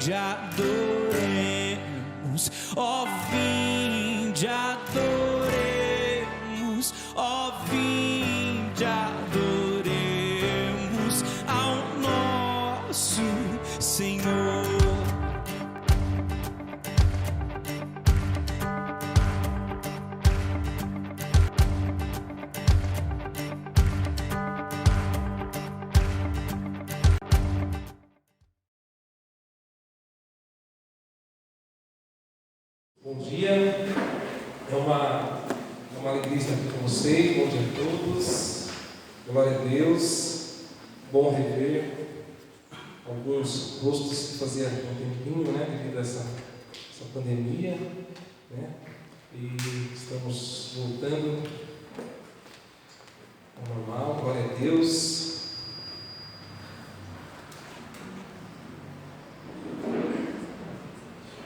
vinde, adoremos, ó vinde, adoremos, ó vinde, adoremos ao nosso Senhor. Bom dia, é uma alegria estar aqui com vocês. Bom dia a todos, glória a Deus, bom rever alguns rostos que fazia um tempinho, devido a essa pandemia, e estamos voltando ao normal, glória a Deus.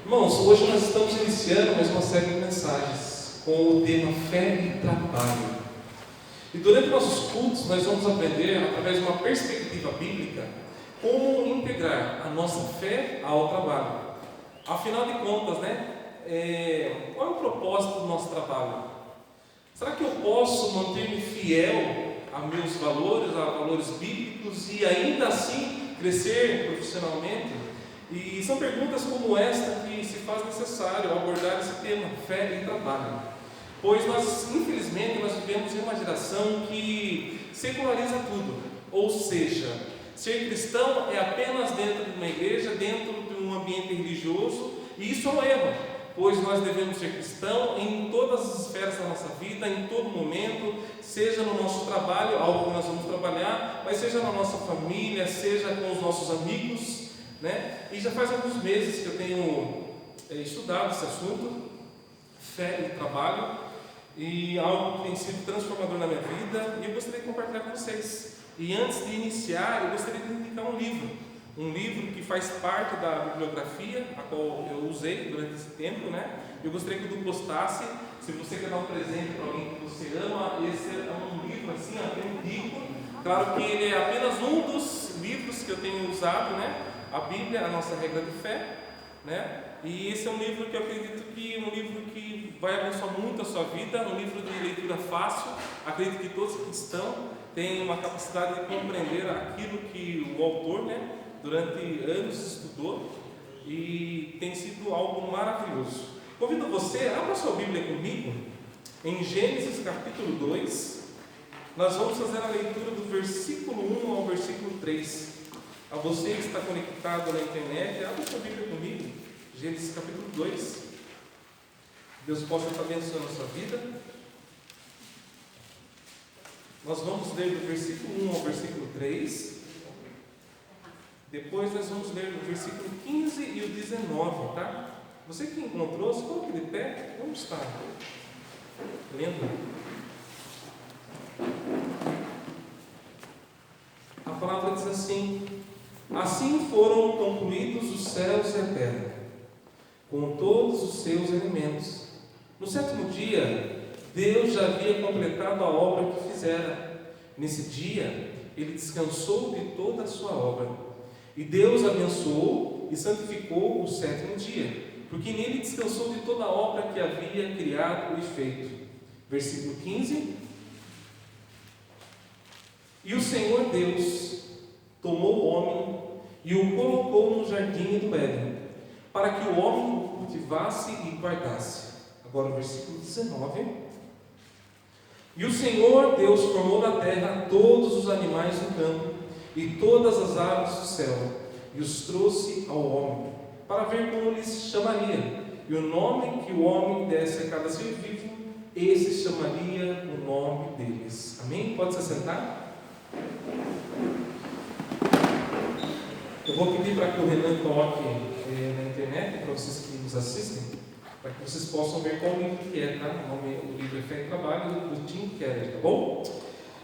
Irmãos, hoje nós estamos iniciando mais uma série de mensagens com o tema fé e trabalho. E durante nossos cultos nós vamos aprender, através de uma perspectiva bíblica, como integrar a nossa fé ao trabalho. Afinal de contas, qual é o propósito do nosso trabalho? Será que eu posso manter-me fiel a meus valores, a valores bíblicos e ainda assim crescer profissionalmente? E são perguntas como esta que se faz necessário abordar esse tema, fé e trabalho. Pois nós, infelizmente, vivemos em uma geração que seculariza tudo. Ou seja, ser cristão é apenas dentro de uma igreja, dentro de um ambiente religioso, e isso é um erro. Pois nós devemos ser cristão em todas as esferas da nossa vida, em todo momento, seja no nosso trabalho, algo que nós vamos trabalhar, mas seja na nossa família, seja com os nossos amigos, E já faz alguns meses que eu tenho estudado esse assunto, fé e trabalho, e algo que tem sido transformador na minha vida, e eu gostaria de compartilhar com vocês. E antes de iniciar, eu gostaria de indicar um livro que faz parte da bibliografia, a qual eu usei durante esse tempo, Eu gostaria que o Du postasse. Se você quer dar um presente para alguém que você ama, esse é um livro assim, bem rico. Claro que ele é apenas um dos livros que eu tenho usado, A Bíblia, a nossa regra de fé, E esse é um livro que eu acredito que é um livro que vai abençoar muito a sua vida, um livro de leitura fácil. Acredito que todos que estão têm uma capacidade de compreender aquilo que o autor, durante anos estudou, e tem sido algo maravilhoso. Convido você, abra sua Bíblia comigo, em Gênesis capítulo 2, nós vamos fazer a leitura do versículo 1 ao versículo 3. A você que está conectado na internet, abra sua Bíblia comigo, Gênesis capítulo 2. Deus possa estar abençoando a sua vida. Nós vamos ler do versículo 1 ao versículo 3. Depois nós vamos ler do versículo 15 e o 19, tá? Você que encontrou, se coloque de pé, vamos estar lendo. A palavra diz assim: assim foram concluídos os céus e a terra, com todos os seus elementos. No sétimo dia, Deus já havia completado a obra que fizera. Nesse dia, Ele descansou de toda a sua obra. E Deus abençoou e santificou o sétimo dia, porque nele descansou de toda a obra que havia criado e feito. Versículo 15. E o Senhor Deus tomou o homem e o colocou no jardim do Éden, para que o homem o cultivasse e guardasse. Agora o versículo 19. E o Senhor Deus formou da terra todos os animais do campo e todas as aves do céu, e os trouxe ao homem, para ver como lhes chamaria. E o nome que o homem desse a cada ser vivo, esse chamaria o nome deles. Amém? Pode se assentar? Eu vou pedir para que o Renan coloque na internet, para vocês que nos assistem, para que vocês possam ver qual livro que é, tá? O livro é Fé e Trabalho, do Tim Keller, tá bom?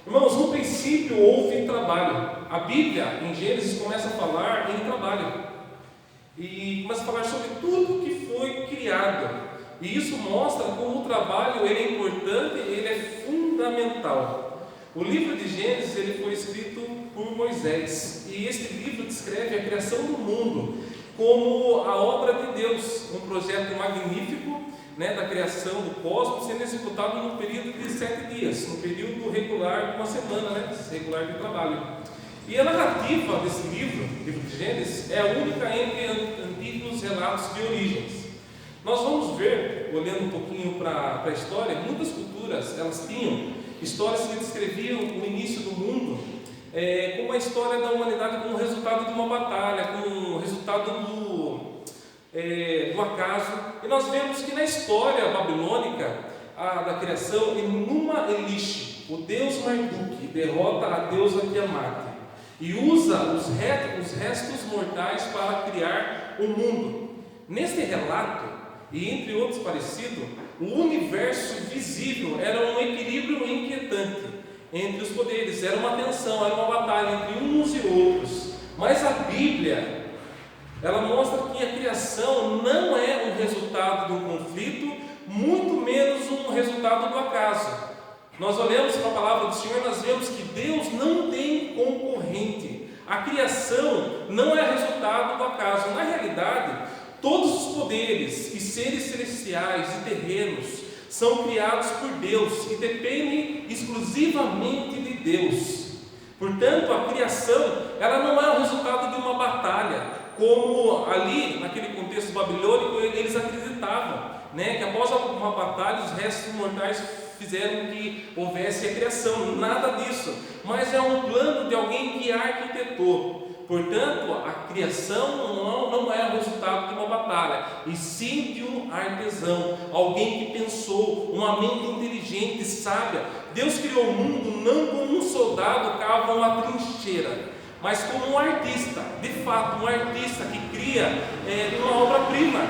Irmãos, no princípio houve trabalho. A Bíblia, em Gênesis, começa a falar em trabalho. E começa a falar sobre tudo que foi criado. E isso mostra como o trabalho ele é importante, ele é fundamental. O livro de Gênesis ele foi escrito por Moisés, e este livro descreve a criação do mundo. como a obra de Deus, um projeto magnífico, né, da criação do cosmos, sendo executado num período de 7 dias, no período regular de uma semana, né, regular de trabalho. E a narrativa desse livro de Gênesis, é a única entre antigos relatos de origens. Nós vamos ver, olhando um pouquinho para a história, muitas culturas, elas tinham histórias que descreviam o início do mundo como a história da humanidade como resultado de uma batalha, como resultado do acaso. E nós vemos que na história babilônica da criação, Enuma Elish, o deus Marduk, derrota a deusa Tiamat e usa os restos mortais para criar o mundo. Neste relato, e entre outros parecidos, o universo visível era um equilíbrio inquietante entre os poderes, era uma tensão, era uma batalha entre uns e outros. Mas a Bíblia, ela mostra que a criação não é um resultado de um conflito, muito menos um resultado do acaso. Nós olhamos para a palavra do Senhor, nós vemos que Deus não tem concorrente. A criação não é resultado do acaso. Na realidade, todos os poderes e seres celestiais e terrenos são criados por Deus e dependem exclusivamente de Deus. Portanto, a criação, ela não é o resultado de uma batalha, como ali, naquele contexto babilônico, eles acreditavam, né, que após uma batalha, os restos mortais fizeram que houvesse a criação. Nada disso, mas é um plano de alguém que arquitetou. Portanto, a criação não é o resultado de uma batalha, e sim de um artesão, alguém que pensou, uma mente inteligente, sábia. Deus criou o mundo não como um soldado cava uma trincheira, mas como um artista, de fato, um artista que cria uma obra-prima.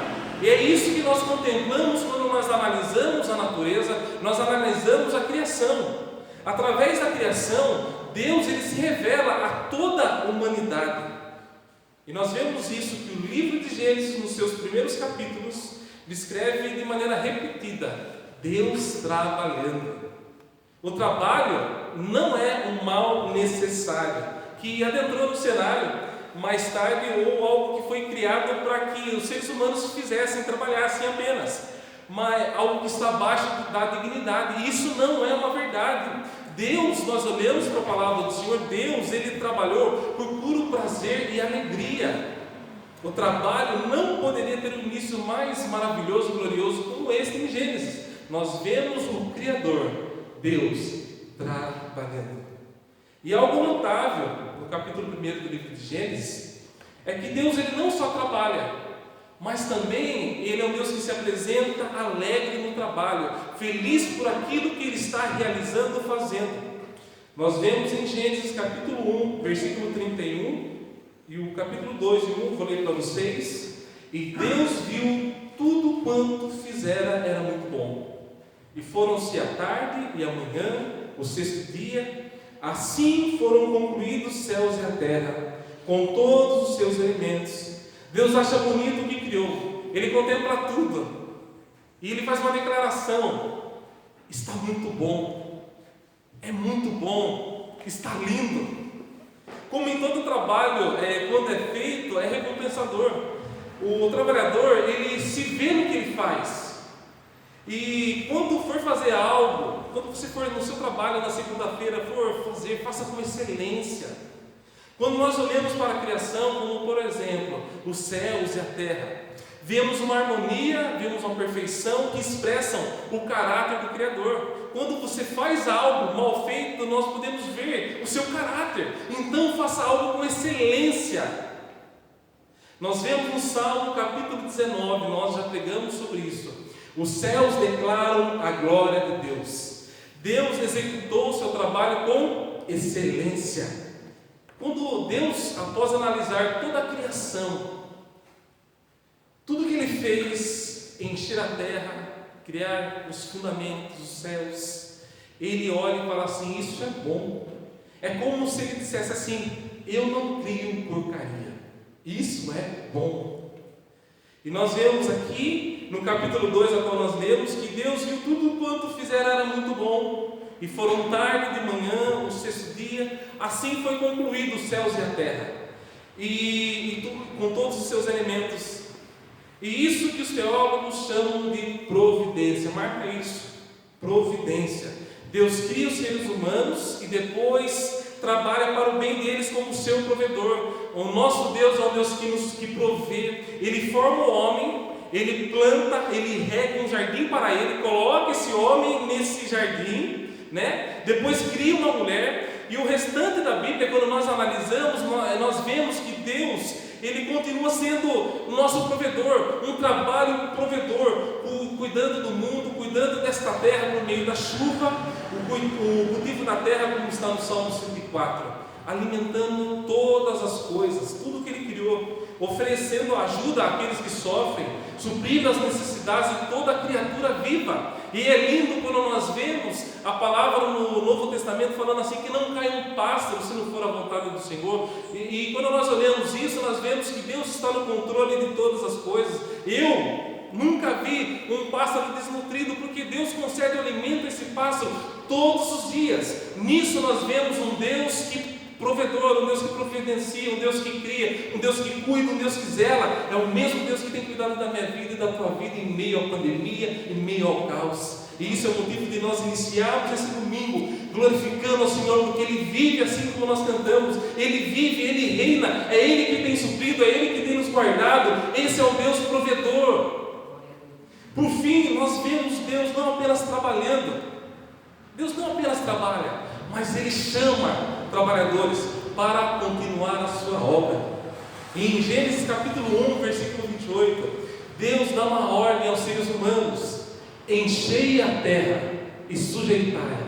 E é isso que nós contemplamos quando nós analisamos a natureza, nós analisamos a criação. Através da criação, Deus ele se revela a toda a humanidade. E nós vemos isso, que o livro de Gênesis, nos seus primeiros capítulos, descreve de maneira repetida: Deus trabalhando. O trabalho não é um mal necessário, que adentrou no cenário mais tarde, ou algo que foi criado para que os seres humanos fizessem, trabalhassem apenas, mas algo que está abaixo da dignidade. E isso não é uma verdade. Deus, nós olhamos para a palavra do Senhor, Deus, ele trabalhou por puro prazer e alegria. O trabalho não poderia ter um início mais maravilhoso e glorioso como este em Gênesis. Nós vemos o Criador, Deus, trabalhando. E algo notável no capítulo 1 do livro de Gênesis é que Deus ele não só trabalha, mas também ele é um Deus que se apresenta alegre no trabalho, feliz por aquilo que ele está realizando, fazendo. Nós vemos em Gênesis capítulo 1, versículo 31 e o capítulo 2 de 1, vou ler para vocês. E Deus viu tudo quanto fizera era muito bom, e foram-se a tarde e a manhã, o sexto dia. Assim foram concluídos os céus e a terra, com todos os seus elementos. Deus acha bonito o que criou, ele contempla tudo, e ele faz uma declaração: está muito bom, é muito bom, está lindo. Como em todo trabalho, quando é feito, é recompensador. O trabalhador, ele se vê no que ele faz. E quando for fazer algo, quando você for no seu trabalho na segunda-feira, for fazer, faça com excelência. Quando nós olhamos para a criação, como por exemplo, os céus e a terra, vemos uma harmonia, vemos uma perfeição que expressam o caráter do Criador. Quando você faz algo mal feito, nós podemos ver o seu caráter. Então faça algo com excelência. Nós vemos no Salmo capítulo 19, nós já pregamos sobre isso. Os céus declaram a glória de Deus. Deus executou o seu trabalho com excelência. Quando Deus, após analisar toda a criação, tudo que Ele fez, encher a terra, criar os fundamentos, os céus, Ele olha e fala assim: isso é bom. É como se Ele dissesse assim: eu não crio porcaria, isso é bom. E nós vemos aqui, no capítulo 2, a qual nós lemos, que Deus viu tudo quanto fizera era muito bom, e foram tarde de manhã, o sexto dia, assim foi concluído os céus e a terra. com todos os seus elementos. E isso que os teólogos chamam de providência. Marca isso, providência. Deus cria os seres humanos e depois trabalha para o bem deles como seu provedor. O nosso Deus é um Deus que provê. Ele forma o homem, ele planta, ele rega um jardim para ele, coloca esse homem nesse jardim, né? Depois cria uma mulher. E o restante da Bíblia, quando nós analisamos, nós vemos que Deus, Ele continua sendo o nosso provedor, um trabalho provedor, cuidando do mundo, cuidando desta terra por meio da chuva, o cultivo da terra, como está no Salmo 104, alimentando todas as coisas, tudo que Ele criou, oferecendo ajuda àqueles que sofrem, suprindo as necessidades de toda a criatura viva. E é lindo quando nós vemos a palavra no Novo Testamento falando assim, que não cai um pássaro se não for a vontade do Senhor. E quando nós olhamos isso, nós vemos que Deus está no controle de todas as coisas. Eu nunca vi um pássaro desnutrido, porque Deus concede alimento a esse pássaro todos os dias. Nisso nós vemos um Deus provedor, um Deus que providencia, um Deus que cria, um Deus que cuida, um Deus que zela. É o mesmo Deus que tem cuidado da minha vida e da tua vida em meio à pandemia, em meio ao caos. E isso é o motivo de nós iniciarmos esse domingo glorificando ao Senhor, porque Ele vive assim como nós cantamos. Ele vive, Ele reina, é Ele que tem suprido, é Ele que tem nos guardado. Esse é o Deus provedor. Por fim, nós vemos Deus não apenas trabalhando. Deus não apenas trabalha, mas Ele chama trabalhadores para continuar a sua obra. E em Gênesis capítulo 1, versículo 28, Deus dá uma ordem aos seres humanos: enchei a terra e sujeitai-a.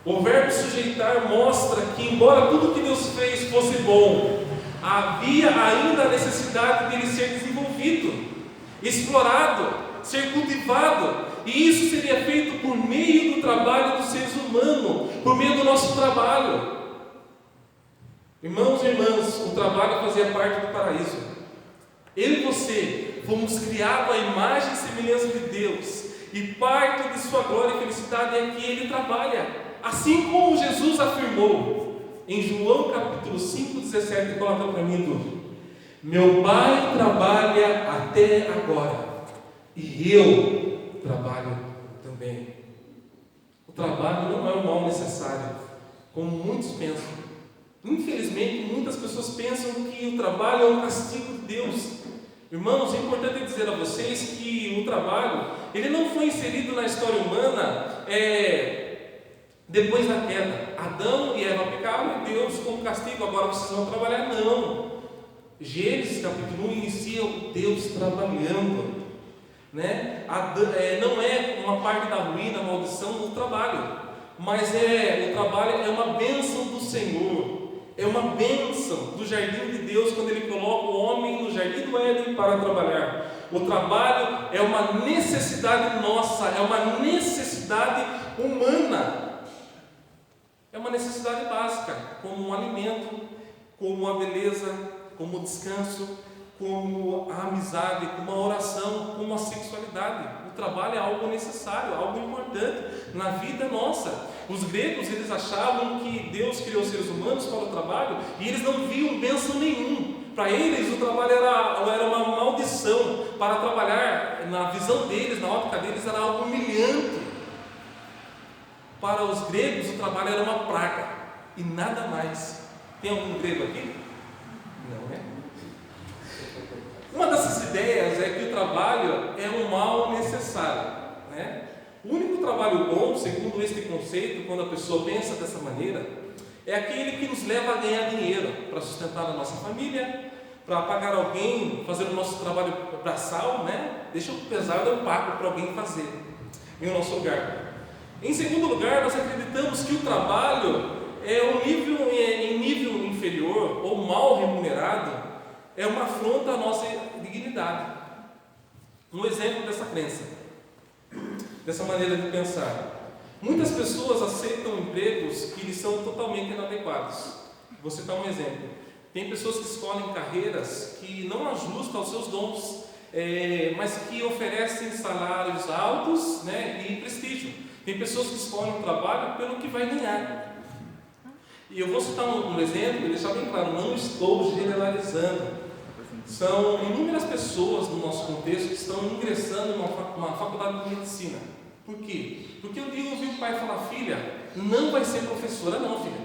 O verbo sujeitar mostra que, embora tudo que Deus fez fosse bom, havia ainda a necessidade dele ser desenvolvido, explorado, ser cultivado. E isso seria feito por meio do trabalho dos seres humanos, por meio do nosso trabalho. Irmãos e irmãs, o trabalho fazia parte do paraíso. Eu e você fomos criados à imagem e semelhança de Deus, e parte de sua glória e felicidade é que Ele trabalha, assim como Jesus afirmou em João capítulo 5, 17. Coloca para mim, Edu. Meu Pai trabalha até agora, e eu trabalho também. O trabalho não é um mal necessário, como muitos pensam. Infelizmente, muitas pessoas pensam que o trabalho é um castigo de Deus. Irmãos, é importante dizer a vocês que o trabalho, ele não foi inserido na história humana depois da queda. Adão e Eva pecaram e Deus, como castigo, agora vocês vão trabalhar. Não. Gênesis capítulo 1 inicia Deus trabalhando, né? Não é uma parte da ruína, a maldição do trabalho, mas o trabalho é uma bênção do Senhor, é uma bênção do jardim de Deus, quando Ele coloca o homem no jardim do Éden para trabalhar. O trabalho é uma necessidade nossa, é uma necessidade humana, é uma necessidade básica, como um alimento, como a beleza, como o descanso, como a amizade, como a oração, como a sexualidade. O trabalho é algo necessário, algo importante na vida nossa. Os gregos, eles achavam que Deus criou os seres humanos para o trabalho e eles não viam bênção nenhum. Para eles o trabalho era uma maldição. Para trabalhar, na visão deles, na ótica deles, era algo humilhante. Para os gregos o trabalho era uma praga e nada mais. Tem algum grego aqui? Não é? Uma dessas ideias é que o trabalho é um mal necessário, né? O único trabalho bom, segundo este conceito, quando a pessoa pensa dessa maneira, é aquele que nos leva a ganhar dinheiro para sustentar a nossa família, para pagar alguém, fazer o nosso trabalho braçal, né? Deixa o pesado, eu pago para alguém fazer em nosso lugar. Em segundo lugar, nós acreditamos que o trabalho em nível inferior ou mal remunerado é uma afronta à nossa dignidade. Um exemplo dessa crença, dessa maneira de pensar: muitas pessoas aceitam empregos que lhes são totalmente inadequados. Vou citar um exemplo. Tem pessoas que escolhem carreiras que não ajustam aos seus dons, mas que oferecem salários altos, né, e prestígio. Tem pessoas que escolhem um trabalho pelo que vai ganhar. E eu vou citar um exemplo e deixar bem claro, não estou generalizando. São inúmeras pessoas no nosso contexto que estão ingressando numa faculdade de medicina. Por quê? Porque um dia eu ouvi o pai falar: filha, não vai ser professora não, filha.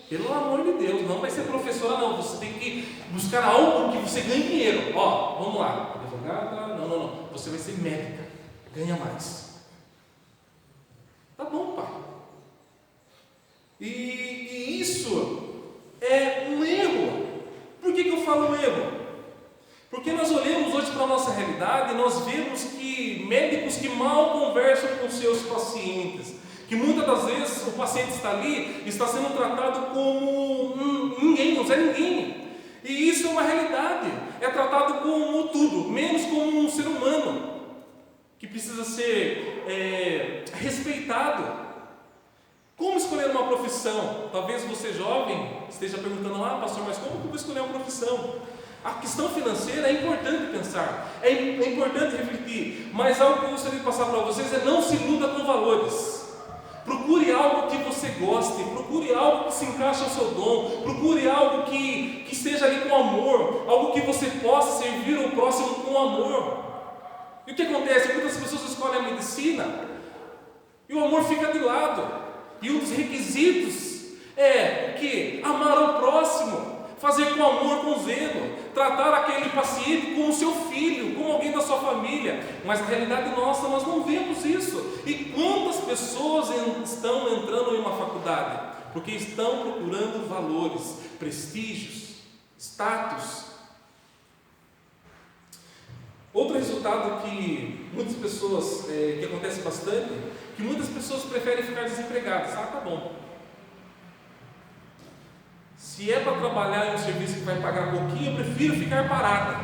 Pelo amor de Deus, não vai ser professora não. Você tem que buscar algo que você ganhe dinheiro. Ó, vamos lá, advogada, não. Você vai ser médica, ganha mais. Tá bom, pai. E isso é um erro. Por que eu falo erro? Porque nós olhamos hoje para a nossa realidade e nós vemos que médicos que mal conversam com seus pacientes, que muitas das vezes o paciente está ali, está sendo tratado como ninguém, não é ninguém. E isso é uma realidade, é tratado como tudo, menos como um ser humano, que precisa ser respeitado. Como escolher uma profissão? Talvez você jovem esteja perguntando: pastor, mas como que eu vou escolher uma profissão? A questão financeira é importante pensar, é importante refletir, mas algo que eu gostaria de passar para vocês é: não se iluda com valores. Procure algo que você goste, procure algo que se encaixe ao seu dom, procure algo que esteja ali com amor, algo que você possa servir o próximo com amor. E o que acontece? Muitas pessoas escolhem a medicina e o amor fica de lado. E um dos requisitos é o quê? Amar ao próximo, fazer com amor, com zelo, tratar aquele paciente como seu filho, como alguém da sua família. Mas na realidade nossa, nós não vemos isso. E quantas pessoas estão entrando em uma faculdade? Porque estão procurando valores, prestígios, status. Outro resultado que muitas pessoas, que acontece bastante, que muitas pessoas preferem ficar desempregadas. Tá bom. Se é para trabalhar em um serviço que vai pagar pouquinho, eu prefiro ficar parada,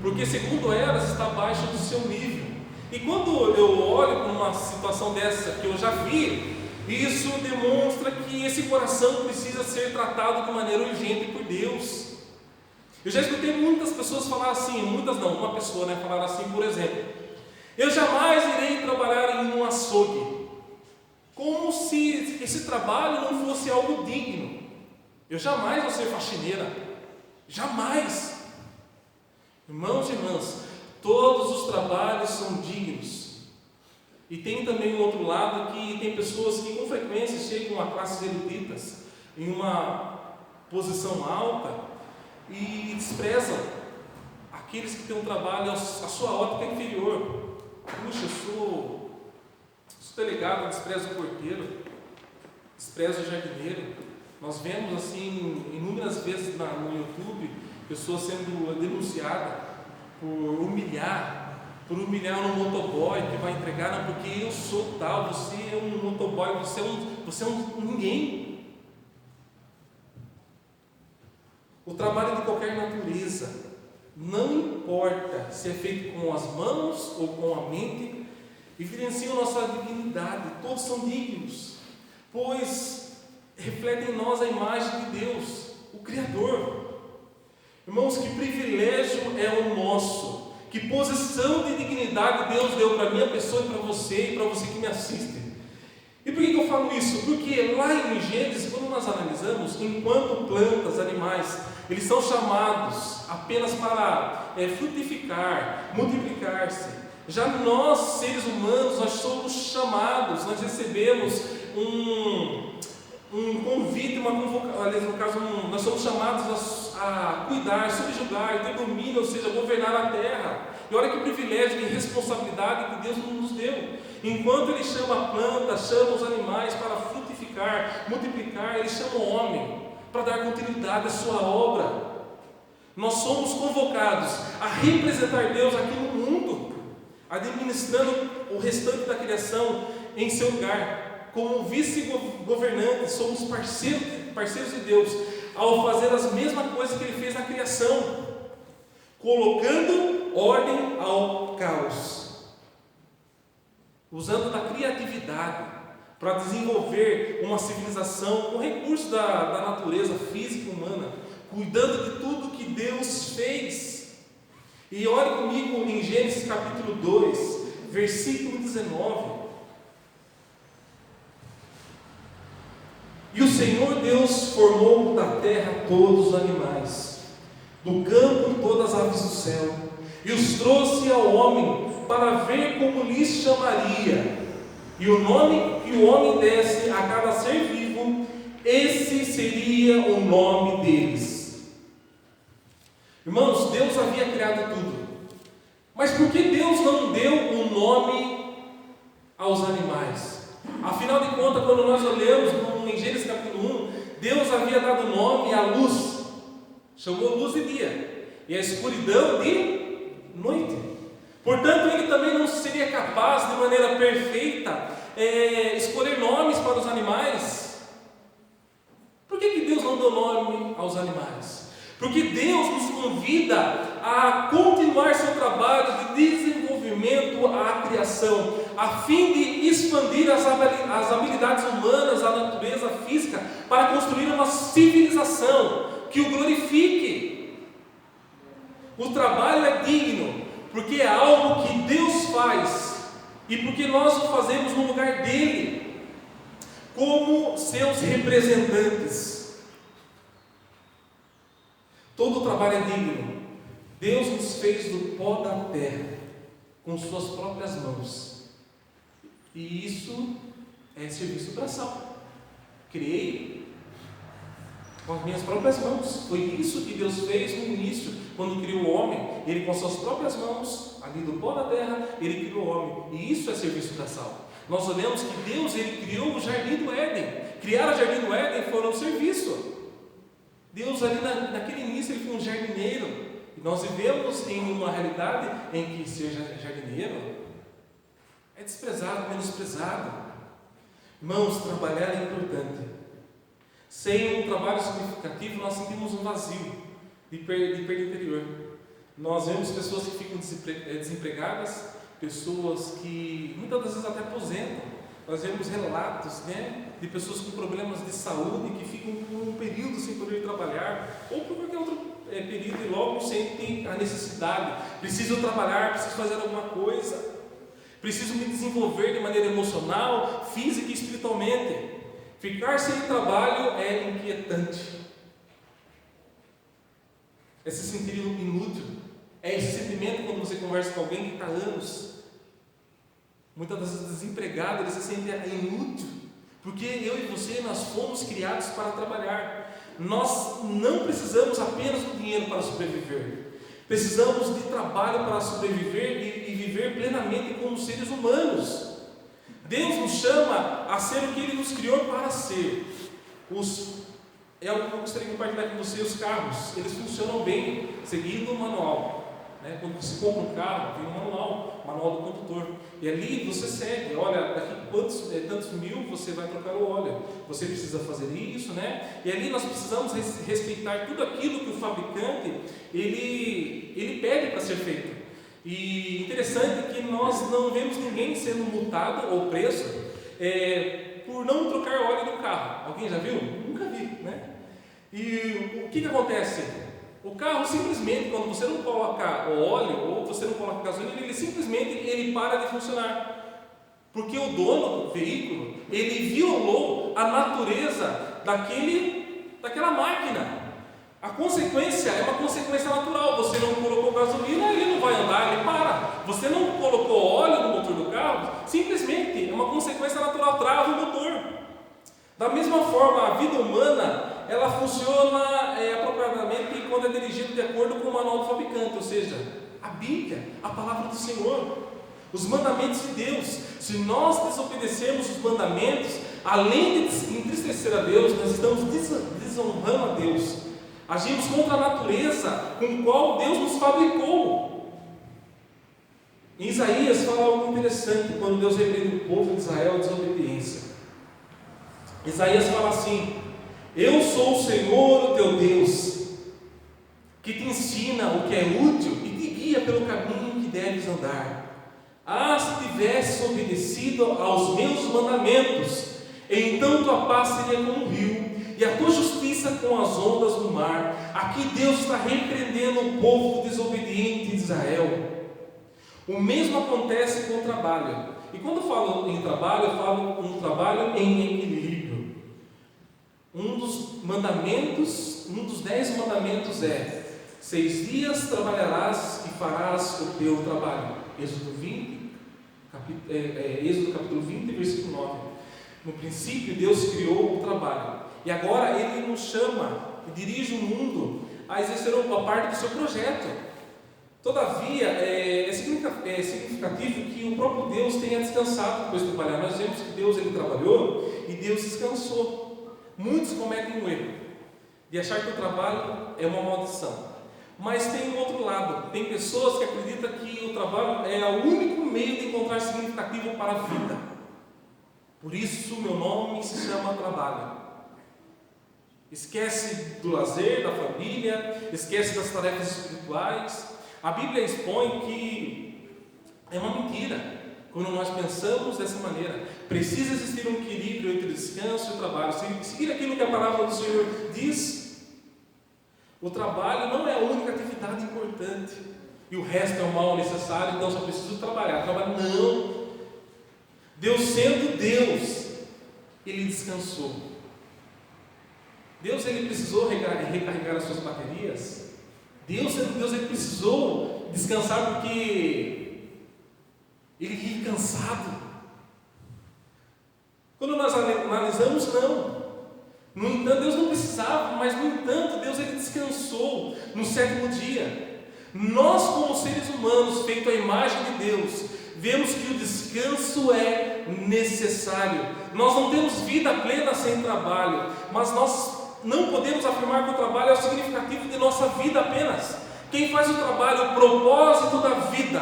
porque segundo elas está abaixo do seu nível. E quando eu olho para uma situação dessa que eu já vi, isso demonstra que esse coração precisa ser tratado de maneira urgente por Deus. Eu já escutei muitas pessoas falar assim, muitas não, uma pessoa falar assim, por exemplo: eu jamais irei trabalhar em um açougue, como se esse trabalho não fosse algo digno. Eu jamais vou ser faxineira, jamais. Irmãos e irmãs, todos os trabalhos são dignos. E tem também o outro lado, que tem pessoas que com frequência chegam a classes eruditas, em uma posição alta, e desprezam aqueles que têm um trabalho, a sua ótica inferior. Puxa, eu sou delegado, desprezo o porteiro, desprezo o jardineiro. Nós vemos assim inúmeras vezes no YouTube pessoas sendo denunciadas por humilhar um motoboy que vai entregar: não, porque eu sou tal, você é um motoboy, você é um ninguém. O trabalho de qualquer natureza, não importa se é feito com as mãos ou com a mente, evidenciam nossa dignidade. Todos são dignos, pois refletem em nós a imagem de Deus, o Criador. Irmãos, que privilégio é o nosso, que posição de dignidade Deus deu para a minha pessoa e para você que me assiste. E por que eu falo isso? Porque lá em Gênesis, quando nós analisamos, enquanto plantas, animais, eles são chamados apenas para frutificar, multiplicar-se. Já nós, seres humanos, nós somos chamados, nós recebemos um convite, uma convocação, aliás, no caso, nós somos chamados a cuidar, subjugar, ter domínio, ou seja, governar a terra. E olha que privilégio, que responsabilidade que Deus nos deu. Enquanto Ele chama a planta, chama os animais para frutificar, multiplicar, Ele chama o homem para dar continuidade à sua obra. Nós somos convocados a representar Deus aqui no mundo, administrando o restante da criação em seu lugar. Como vice-governantes, somos parceiros de Deus, ao fazer as mesmas coisas que Ele fez na criação, colocando ordem ao caos, usando da criatividade para desenvolver uma civilização com recursos da natureza física humana, cuidando de tudo que Deus fez. E olhe comigo em Gênesis capítulo 2, versículo 19. E o Senhor Deus Deus formou da terra todos os animais, do campo todas as aves do céu, e os trouxe ao homem para ver como lhes chamaria. E o nome que o homem desse a cada ser vivo, esse seria o nome deles. Irmãos, Deus havia criado tudo. Mas por que Deus não deu um nome aos animais? Afinal de contas, quando nós olhamos em Gênesis capítulo 1, Deus havia dado nome à luz. Chamou luz de dia e a escuridão de noite. Portanto, ele também não seria capaz, de maneira perfeita, escolher nomes para os animais. Por que Deus não deu nome aos animais? Porque Deus nos convida a continuar seu trabalho de desenvolvimento à criação, a fim de expandir as habilidades humanas, a natureza física, para construir uma civilização que o glorifique. O trabalho é digno, porque é algo que Deus faz, e porque nós o fazemos no lugar dele, como seus representantes. Todo o trabalho é digno. Deus nos fez do pó da terra, com suas próprias mãos, e isso é serviço braçal. Criei com as minhas próprias mãos. Foi isso que Deus fez no início, quando criou o homem. Ele com suas próprias mãos, ali do pó da terra, ele criou o homem, e isso é serviço braçal. Nós olhamos que Deus, ele criou o jardim do Éden. Criar o jardim do Éden foi um serviço. Deus ali naquele início ele foi um jardineiro, e nós vivemos em uma realidade em que ser jardineiro é desprezado, menosprezado. Irmãos, trabalhar é importante. Sem um trabalho significativo, nós sentimos um vazio de perda interior. Nós vemos pessoas que ficam desempregadas, pessoas que muitas das vezes até aposentam. Nós vemos relatos, de pessoas com problemas de saúde que ficam por um período sem poder trabalhar, ou por qualquer outro período, e logo sentem a necessidade. Preciso trabalhar, preciso fazer alguma coisa, preciso me desenvolver de maneira emocional, física e espiritualmente. Ficar sem trabalho é inquietante. É se sentir inútil. É esse sentimento quando você conversa com alguém que está há anos, muitas das vezes desempregado, ele se sente inútil, porque eu e você, nós fomos criados para trabalhar. Nós não precisamos apenas do dinheiro para sobreviver, precisamos de trabalho para sobreviver e viver plenamente como seres humanos. Deus nos chama a ser o que Ele nos criou para ser. É algo que eu gostaria de compartilhar com você. Os carros, eles funcionam bem seguindo o manual. Quando você compra um carro, tem um manual do condutor, e ali você segue, olha, daqui tantos mil você vai trocar o óleo, você precisa fazer isso, e ali nós precisamos respeitar tudo aquilo que o fabricante ele pede para ser feito. E interessante que nós não vemos ninguém sendo multado ou preso por não trocar óleo de um carro. Alguém já viu? Nunca vi, E o que acontece? O carro simplesmente, quando você não coloca o óleo ou você não coloca gasolina, ele simplesmente para de funcionar, porque o dono do veículo ele violou a natureza daquela máquina. A consequência é uma consequência natural. Você não colocou gasolina, ele não vai andar, ele para. Você não colocou óleo no motor do carro, simplesmente é uma consequência natural, trava o motor. Da mesma forma, a vida humana ela funciona apropriadamente quando é dirigida de acordo com o manual do fabricante, ou seja, a Bíblia, a palavra do Senhor, os mandamentos de Deus. Se nós desobedecermos os mandamentos, além de entristecer a Deus, nós estamos desonrando a Deus, agimos contra a natureza com a qual Deus nos fabricou. Em Isaías fala algo interessante quando Deus repreende o povo de Israel a desobediência. Isaías fala assim: eu sou o Senhor, o teu Deus, que te ensina o que é útil e te guia pelo caminho que deves andar. Se tivesses obedecido aos meus mandamentos, então tua paz seria como um rio, e a tua justiça com as ondas do mar. Aqui Deus está repreendendo o povo desobediente de Israel. O mesmo acontece com o trabalho. E quando eu falo em trabalho, eu falo um trabalho em equilíbrio. Um dos mandamentos, um dos 10 mandamentos é: 6 dias trabalharás e farás o teu trabalho. Êxodo capítulo 20, versículo 9. No princípio, Deus criou o trabalho. E agora Ele nos chama e dirige o mundo a exercer uma parte do seu projeto. Todavia, é significativo que o próprio Deus tenha descansado depois de trabalhar. Nós vemos que Deus ele trabalhou e Deus descansou. Muitos cometem um erro de achar que o trabalho é uma maldição. Mas tem um outro lado. Tem pessoas que acreditam que o trabalho é o único meio de encontrar significativo para a vida. Por isso, meu nome se chama trabalho. Esquece do lazer, da família, esquece das tarefas espirituais. A Bíblia expõe que é uma mentira quando nós pensamos dessa maneira. Precisa existir um equilíbrio entre o descanso e o trabalho. Seguir aquilo que a palavra do Senhor diz. O trabalho não é a única atividade importante e o resto é o mal necessário, então só preciso trabalhar. Não. Deus sendo Deus, Ele descansou. Deus ele precisou recarregar as suas baterias. Deus sendo Deus, Ele precisou descansar porque Ele vinha cansado. Quando nós analisamos, não. No entanto, Deus não precisava, mas no entanto, Deus ele descansou no 7º dia. Nós, como seres humanos, feitos à imagem de Deus, vemos que o descanso é necessário. Nós não temos vida plena sem trabalho, mas nós não podemos afirmar que o trabalho é o significativo de nossa vida apenas. Quem faz o trabalho, o propósito da vida,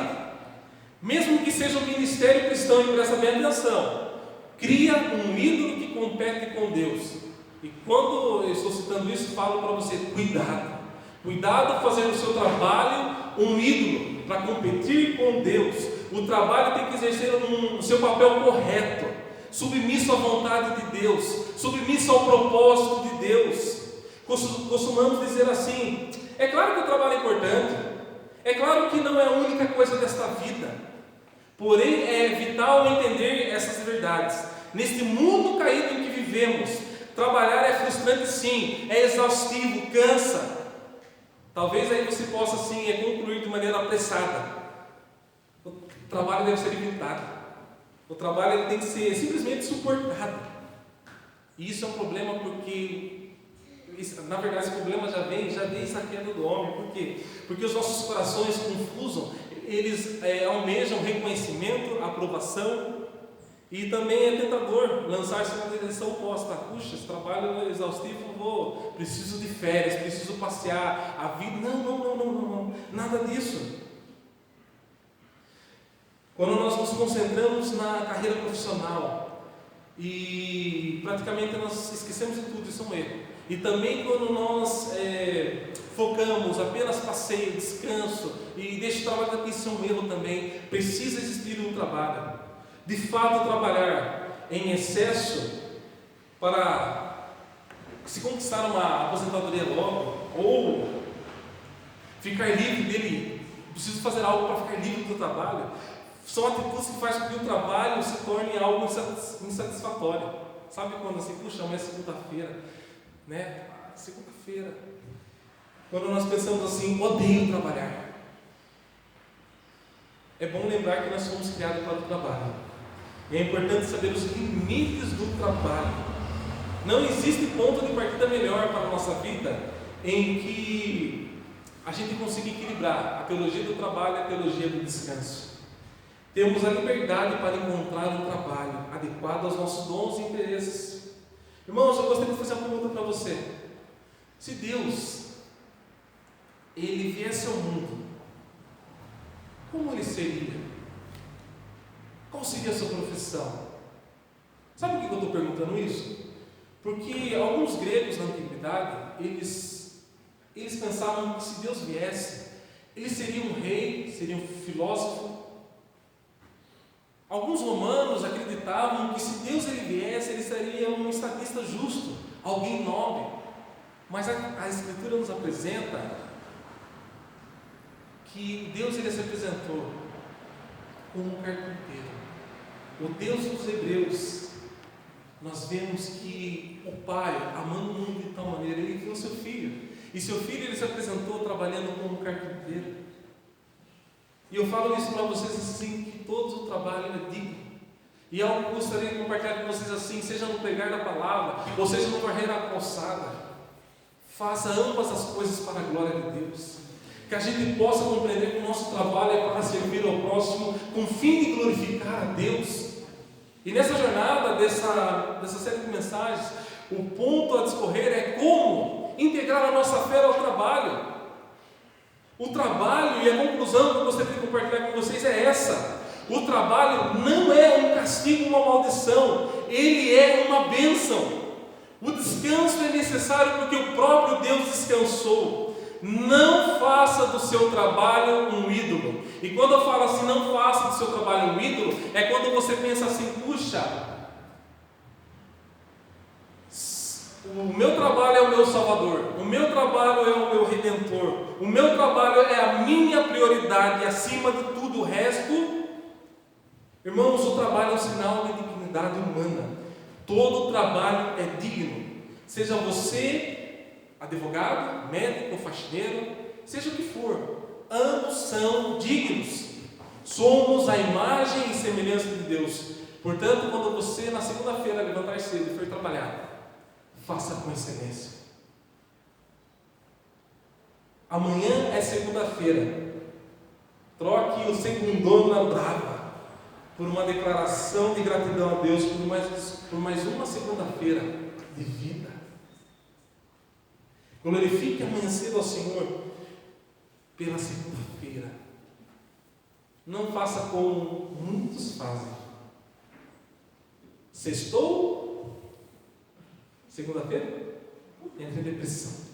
mesmo que seja um ministério cristão, e presta bem atenção, cria um ídolo que compete com Deus. E quando eu estou citando isso, falo para você: cuidado fazer o seu trabalho um ídolo para competir com Deus. O trabalho tem que exercer o seu papel correto, submisso à vontade de Deus, submisso ao propósito de Deus. Costumamos dizer assim: é claro que o trabalho é importante, é claro que não é a única coisa desta vida, porém é vital entender essas verdades. Neste mundo caído em que vivemos, trabalhar é frustrante sim, é exaustivo, cansa. Talvez aí você possa assim concluir de maneira apressada: o trabalho deve ser evitado, o trabalho ele tem que ser simplesmente suportado. E isso é um problema porque, na verdade, esse problema já vem essa queda do homem. Por quê? Porque os nossos corações confusos, eles almejam reconhecimento, aprovação, e também é tentador lançar-se na direção oposta. Puxa, esse trabalho é exaustivo, preciso de férias, preciso passear, a vida. Não, nada disso. Quando nós nos concentramos na carreira profissional e praticamente nós esquecemos de tudo, isso é um erro. E também quando nós focamos apenas passeio, descanso e deixa o trabalho daqui, isso é um erro também. Precisa existir um trabalho. De fato, trabalhar em excesso para se conquistar uma aposentadoria logo, ou ficar livre dele, preciso fazer algo para ficar livre do trabalho, são atitudes que fazem com que o trabalho se torne algo insatisfatório. Sabe quando assim, puxa, amanhã é segunda-feira, né? Segunda-feira. Quando nós pensamos assim, odeio trabalhar. É bom lembrar que nós fomos criados para o trabalho. E é importante saber os limites do trabalho. Não existe ponto de partida melhor para a nossa vida em que a gente consiga equilibrar a teologia do trabalho e a teologia do descanso. Temos a liberdade para encontrar um trabalho adequado aos nossos dons e interesses. Irmãos, eu gostaria de fazer uma pergunta para você. Se Deus ele viesse ao mundo, como ele seria? Qual seria a sua profissão? Sabe por que eu estou perguntando isso? Porque alguns gregos na antiguidade, eles pensavam que se Deus viesse, ele seria um rei, seria um filósofo. Alguns romanos acreditavam que se Deus ele viesse, ele seria um estadista justo, alguém nobre. Mas a Escritura nos apresenta que Deus ele se apresentou como um carpinteiro. O Deus dos Hebreus, nós vemos que o Pai, amando o mundo de tal maneira, Ele enviou seu Filho. E seu Filho, Ele se apresentou trabalhando como carpinteiro. E eu falo isso para vocês assim, que todo o trabalho é digno. E algo que eu gostaria de compartilhar com vocês assim, seja no pregar da palavra, ou seja no varrer a calçada. Faça ambas as coisas para a glória de Deus. Que a gente possa compreender que o nosso trabalho é para servir ao próximo, com o fim de glorificar a Deus. E nessa jornada dessa série de mensagens, o ponto a discorrer é como integrar a nossa fé ao trabalho. O trabalho, e a conclusão que eu gostaria de compartilhar com vocês é essa: o trabalho não é um castigo, uma maldição, ele é uma bênção. O descanso é necessário porque o próprio Deus descansou. Não faça do seu trabalho um ídolo. E quando eu falo assim, não faça do seu trabalho um ídolo, é quando você pensa assim, puxa, o meu trabalho é o meu Salvador, o meu trabalho é o meu Redentor, o meu trabalho é a minha prioridade, e acima de tudo o resto. Irmãos, o trabalho é um sinal de dignidade humana. Todo trabalho é digno. Seja você advogado, médico, faxineiro, seja o que for, ambos são dignos. Somos a imagem e semelhança de Deus. Portanto, quando você na segunda-feira levantar cedo e for trabalhar, faça com excelência. Amanhã é segunda-feira. Troque o segundão na brava por uma declaração de gratidão a Deus por mais uma segunda-feira de vida. Glorifique amanhã cedo ao Senhor pela segunda-feira. Não faça como muitos fazem. Sextou, segunda-feira, entra em depressão.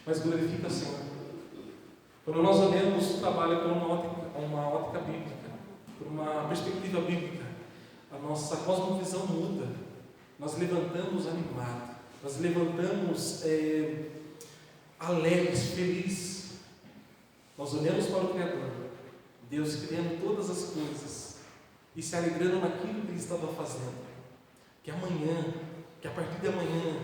Mas glorifique ao Senhor. Quando nós olhamos o trabalho por uma ótica bíblica, por uma perspectiva bíblica, a nossa cosmovisão muda. Nós levantamos animados, nós levantamos alegres, felizes. Nós olhamos para o Criador, Deus criando todas as coisas e se alegrando naquilo que Ele estava fazendo. Que amanhã, que a partir de amanhã,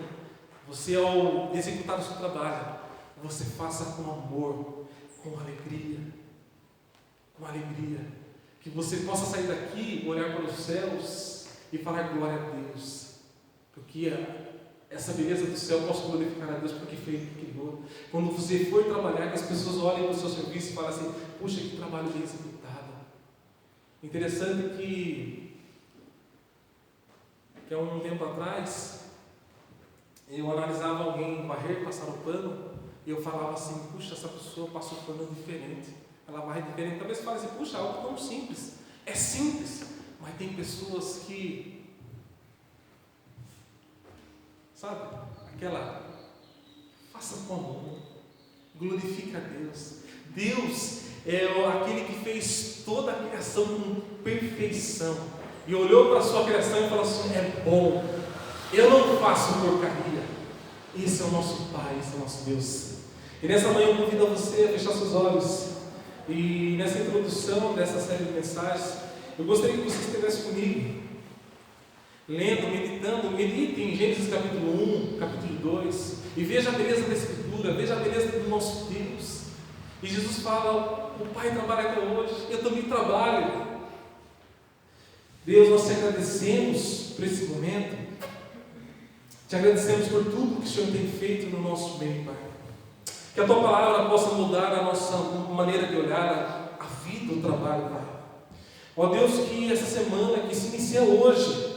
você ao executar o seu trabalho, você faça com amor, com alegria, que você possa sair daqui, olhar para os céus e falar glória a Deus, porque essa beleza do céu eu posso glorificar a Deus porque foi Ele que criou. Quando você for trabalhar, que as pessoas olhem para o seu serviço e falem assim, puxa, que trabalho bem executado. Interessante que há um tempo atrás eu analisava alguém varrer, passar o pano, e eu falava assim, puxa, essa pessoa passa o pano diferente, ela varre diferente. Talvez você fale assim, puxa, algo tão simples. É simples, mas tem pessoas que, sabe, faça com amor, glorifica a Deus. Deus é aquele que fez toda a criação com perfeição, e olhou para a sua criação e falou assim, é bom, eu não faço porcaria. Esse é o nosso Pai, esse é o nosso Deus. E nessa manhã eu convido a você a fechar seus olhos. E nessa introdução dessa série de mensagens, eu gostaria que você estivesse comigo, lendo, meditando. Medite em Gênesis capítulo 1, capítulo 2, e veja a beleza da Escritura, veja a beleza do nosso Deus. E Jesus fala, o Pai trabalha até hoje, eu também trabalho. Deus, nós te agradecemos por esse momento. Te agradecemos por tudo que o Senhor tem feito no nosso meio, Pai. Que a Tua Palavra possa mudar a nossa maneira de olhar a vida, o trabalho, Pai. Ó Deus, que essa semana que se inicia hoje,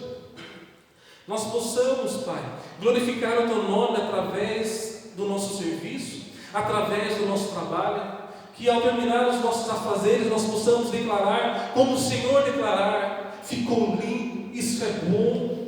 nós possamos, Pai, glorificar o Teu nome através do nosso serviço, através do nosso trabalho. Que ao terminar os nossos afazeres, nós possamos declarar, como o Senhor declarar, ficou lindo, isso é bom.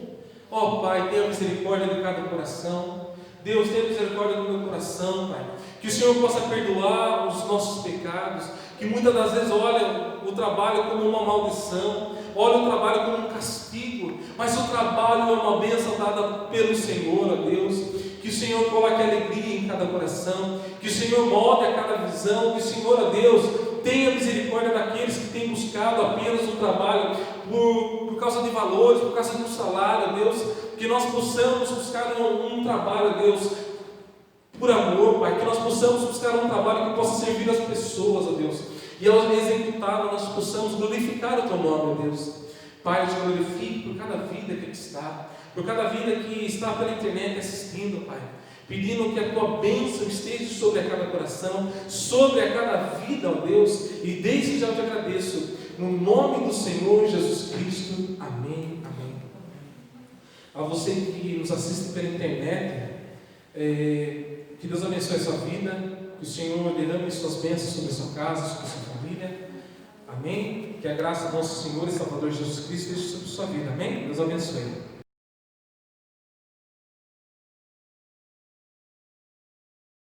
Ó Pai, tenha misericórdia de cada coração. Deus, tenha misericórdia do meu coração, Pai. Que o Senhor possa perdoar os nossos pecados, que muitas das vezes olham o trabalho como uma maldição, olham o trabalho como um castigo, mas o trabalho é uma bênção dada pelo Senhor, ó Deus. Que o Senhor coloque alegria em cada coração, que o Senhor molde a cada visão, que o Senhor, ó Deus, tenha misericórdia daqueles que têm buscado apenas o trabalho por causa de valores, por causa de um salário, ó Deus. que nós possamos buscar um trabalho, Deus, por amor, Pai, que nós possamos buscar um trabalho que possa servir as pessoas, ó Deus, e ao executá-lo nós possamos glorificar o Teu nome, ó Deus. Pai, eu te glorifico por cada vida que aqui está, por cada vida que está pela internet assistindo, Pai, pedindo que a Tua bênção esteja sobre a cada coração, sobre a cada vida, ó Deus, e desde já eu te agradeço, no nome do Senhor Jesus Cristo, amém, amém. A você que nos assiste pela internet, que Deus abençoe a sua vida, que o Senhor derrame suas bênçãos sobre a sua casa, sobre a sua família, amém. Que a graça do nosso Senhor e Salvador Jesus Cristo esteja sobre a sua vida, amém. Deus abençoe.